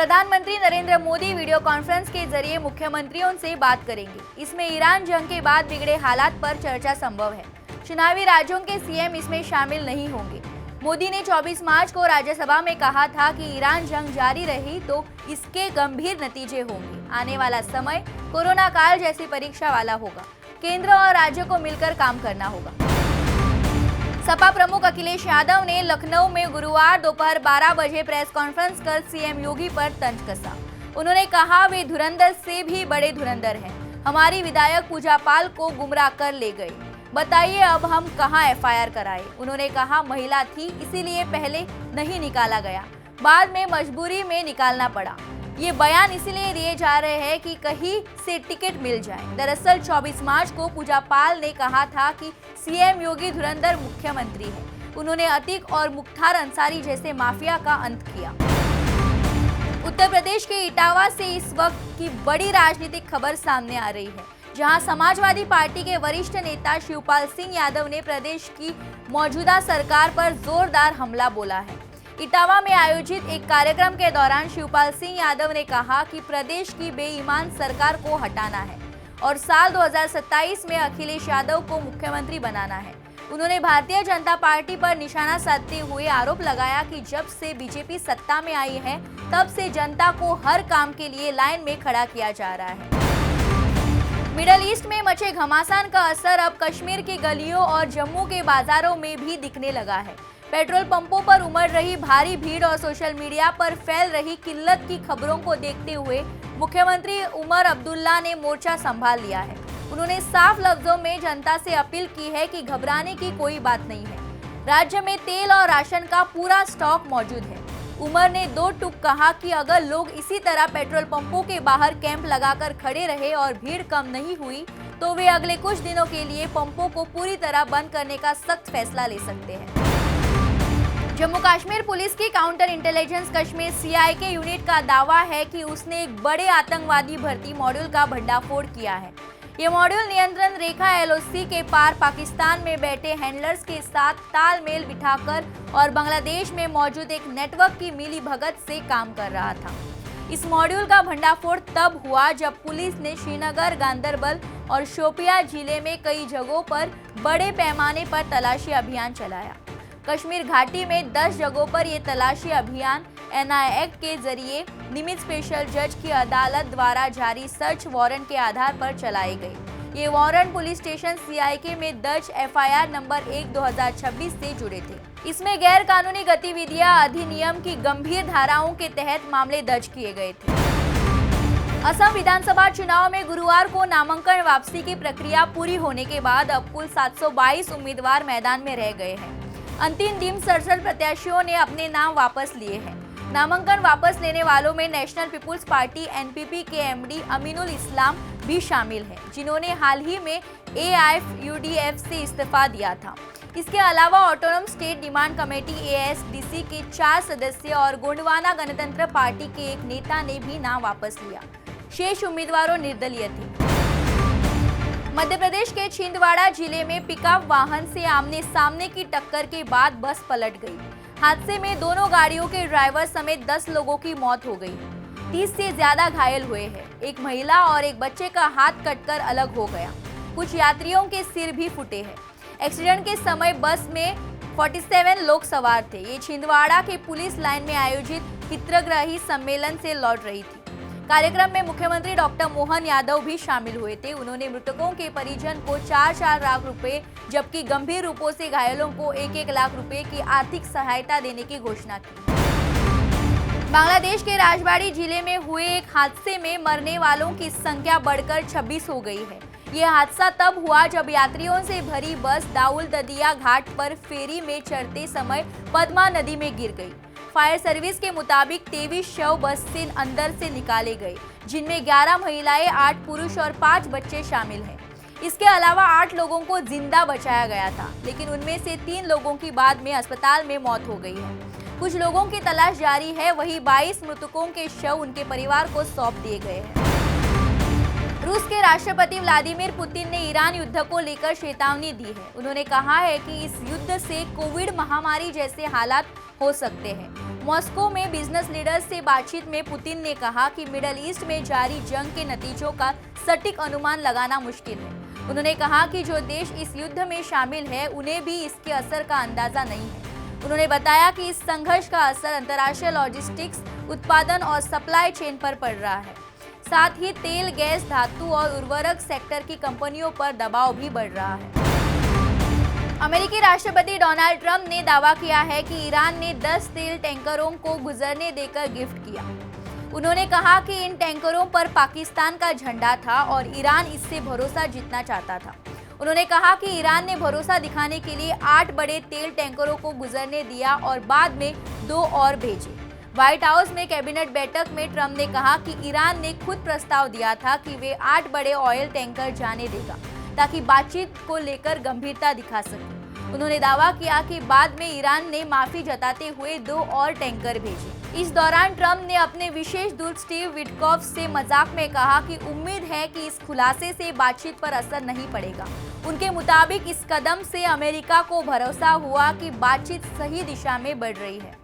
प्रधानमंत्री Narendra Modi video conference के जरिए मुख्यमंत्रियों से बात करेंगे। इसमें ईरान जंग के बाद बिगड़े हालात पर चर्चा संभव है। चुनावी राज्यों के सीएम इसमें शामिल नहीं होंगे। मोदी ने 24 मार्च को राज्यसभा में कहा था कि ईरान जंग जारी रही तो इसके गंभीर नतीजे होंगे। आने वाला समय कोरोना काल जैसी परीक्षा वाला होगा। केंद्र और राज्य को मिलकर काम करना होगा। सपा प्रमुख अखिलेश यादव ने लखनऊ में गुरुवार दोपहर 12 बजे प्रेस कॉन्फ्रेंस कर सीएम योगी पर तंज कसा। उन्होंने कहा, वे धुरंधर से भी बड़े धुरंधर हैं। हमारी विधायक पूजा पाल को गुमराह कर ले गए। बताइए अब हम कहां एफआईआर कराएं। उन्होंने कहा, महिला थी इसीलिए पहले नहीं निकाला गया, बाद में मजबूरी में निकालना पड़ा। ये बयान इसलिए दिए जा रहे हैं कि कहीं से टिकट मिल जाए। दरअसल 24 मार्च को पूजा पाल ने कहा था कि सीएम योगी धुरंधर मुख्यमंत्री है। उन्होंने अतीक और मुख्तार अंसारी जैसे माफिया का अंत किया। उत्तर प्रदेश के इटावा से इस वक्त की बड़ी राजनीतिक खबर सामने आ रही है, जहां समाजवादी पार्टी के वरिष्ठ नेता शिवपाल सिंह यादव ने प्रदेश की मौजूदा सरकार पर जोरदार हमला बोला है। इटावा में आयोजित एक कार्यक्रम के दौरान शिवपाल सिंह यादव ने कहा कि प्रदेश की बेईमान सरकार को हटाना है और साल 2027 में अखिलेश यादव को मुख्यमंत्री बनाना है। उन्होंने भारतीय जनता पार्टी पर निशाना साधते हुए आरोप लगाया कि जब से बीजेपी सत्ता में आई है तब से जनता को हर काम के लिए लाइन में खड़ा किया जा रहा है। मिडल ईस्ट में मचे घमासान का असर अब कश्मीर की गलियों और जम्मू के बाजारों में भी दिखने लगा है। पेट्रोल पंपों पर उमड़ रही भारी भीड़ और सोशल मीडिया पर फैल रही किल्लत की खबरों को देखते हुए मुख्यमंत्री उमर अब्दुल्ला ने मोर्चा संभाल लिया है। उन्होंने साफ लफ्जों में जनता से अपील की है कि घबराने की कोई बात नहीं है। राज्य में तेल और राशन का पूरा स्टॉक मौजूद है। उमर ने दो टूक कहा कि अगर लोग इसी तरह पेट्रोल पंपों के बाहर कैंप लगाकर खड़े रहे और भीड़ कम नहीं हुई तो वे अगले कुछ दिनों के लिए पंपों को पूरी तरह बंद करने का सख्त फैसला ले सकते हैं। जम्मू कश्मीर पुलिस की काउंटर इंटेलिजेंस कश्मीर सीआईके यूनिट का दावा है कि उसने एक बड़े आतंकवादी भर्ती मॉड्यूल का भंडाफोड़ किया है। ये मॉड्यूल नियंत्रण रेखा एलओसी के पार पाकिस्तान में बैठे हैंडलर्स के साथ तालमेल बिठाकर और बांग्लादेश में मौजूद एक नेटवर्क की मिलीभगत से काम कर रहा था। इस मॉड्यूल का भंडाफोड़ तब हुआ जब पुलिस ने श्रीनगर, गांदरबल और शोपिया जिले में कई जगहों पर बड़े पैमाने पर तलाशी अभियान चलाया। कश्मीर घाटी में 10 जगहों पर ये तलाशी अभियान एनआई एक्ट के जरिए निमित स्पेशल जज की अदालत द्वारा जारी सर्च वारंट के आधार पर चलाए गए। ये वारंट पुलिस स्टेशन सीआईके में दर्ज एफआईआर नंबर 1/2026 से जुड़े थे। इसमें गैर कानूनी गतिविधियां अधिनियम की गंभीर धाराओं के तहत मामले दर्ज किए गए थे। असम विधानसभा चुनाव में गुरुवार को नामांकन वापसी की प्रक्रिया पूरी होने के बाद अब कुल 722 उम्मीदवार मैदान में रह गए हैं। अंतिम दिन 67 प्रत्याशियों ने अपने नाम वापस लिए हैं। नामांकन वापस लेने वालों में नेशनल पीपुल्स पार्टी एनपीपी के एमडी अमीनुल इस्लाम भी शामिल हैं, जिन्होंने हाल ही में एआईएफयूडीएफ से इस्तीफा दिया था। इसके अलावा ऑटोनोम स्टेट डिमांड कमेटी एएसडीसी के 4 सदस्य और गोंडवाना गणतंत्र पार्टी के एक नेता ने भी नाम वापस लिया। शेष उम्मीदवारों निर्दलीय थे। मध्य प्रदेश के छिंदवाड़ा जिले में पिकअप वाहन से आमने सामने की टक्कर के बाद बस पलट गई। हादसे में दोनों गाड़ियों के ड्राइवर समेत 10 लोगों की मौत हो गई। 30 से ज्यादा घायल हुए हैं। एक महिला और एक बच्चे का हाथ कटकर अलग हो गया। कुछ यात्रियों के सिर भी फूटे हैं। एक्सीडेंट के समय बस में 47 लोग सवार थे। ये छिंदवाड़ा के पुलिस लाइन में आयोजित हितग्राही सम्मेलन से लौट रही थी। कार्यक्रम में मुख्यमंत्री डॉक्टर मोहन यादव भी शामिल हुए थे। उन्होंने मृतकों के परिजन को 4-4 लाख रुपए, जबकि गंभीर रूपों से घायलों को 1-1 लाख रुपए की आर्थिक सहायता देने की घोषणा की। बांग्लादेश के राजबाड़ी जिले में हुए एक हादसे में मरने वालों की संख्या बढ़कर 26 हो गई है। यह हादसा तब हुआ जब यात्रियों से भरी बस दाउल ददिया घाट पर फेरी में चढ़ते समय पद्मा नदी में गिर गई। फायर सर्विस के मुताबिक 23 शव बस से अंदर से निकाले गए, जिनमें 11 महिलाएं, 8 पुरुष और 5 बच्चे शामिल हैं। इसके अलावा 8 लोगों को जिंदा बचाया गया था, लेकिन उनमें से 3 लोगों की बाद में अस्पताल में मौत हो गई है। कुछ लोगों की तलाश जारी है। वहीं 22 मृतकों के शव उनके परिवार को सौंप दिए गए हैं। रूस के राष्ट्रपति व्लादिमीर पुतिन ने ईरान युद्ध को लेकर चेतावनी दी है। उन्होंने कहा है कि इस युद्ध से कोविड महामारी जैसे हालात हो सकते हैं। मॉस्को में बिजनेस लीडर्स से बातचीत में पुतिन ने कहा कि मिडल ईस्ट में जारी जंग के नतीजों का सटीक अनुमान लगाना मुश्किल है। उन्होंने कहा कि जो देश इस युद्ध में शामिल है उन्हें भी इसके असर का अंदाजा नहीं है। उन्होंने बताया कि इस संघर्ष का असर अंतर्राष्ट्रीय लॉजिस्टिक्स, उत्पादन और सप्लाई चेन पर पड़ रहा है। साथ ही तेल, गैस, धातु और उर्वरक सेक्टर की कंपनियों पर दबाव भी बढ़ रहा है। अमेरिकी राष्ट्रपति डोनाल्ड ट्रंप ने दावा किया है कि ईरान ने 10 तेल टैंकरों को गुजरने देकर गिफ्ट किया। उन्होंने कहा कि इन टैंकरों पर पाकिस्तान का झंडा था और ईरान इससे भरोसा जीतना चाहता था। उन्होंने कहा कि ईरान ने भरोसा दिखाने के लिए 8 बड़े तेल टैंकरों को गुजरने दिया और बाद में 2 और भेजे। व्हाइट हाउस में कैबिनेट बैठक में ट्रंप ने कहा कि ईरान ने खुद प्रस्ताव दिया था कि वे 8 बड़े ऑयल टैंकर जाने देगा ताकि बातचीत को लेकर गंभीरता दिखा सके। उन्होंने दावा किया कि बाद में ईरान ने माफी जताते हुए 2 और टैंकर भेजे। इस दौरान ट्रंप ने अपने विशेष दूत स्टीव विटकॉफ से मजाक में कहा कि उम्मीद है कि इस खुलासे से बातचीत पर असर नहीं पड़ेगा। उनके मुताबिक इस कदम से अमेरिका को भरोसा हुआ कि बातचीत सही दिशा में बढ़ रही है।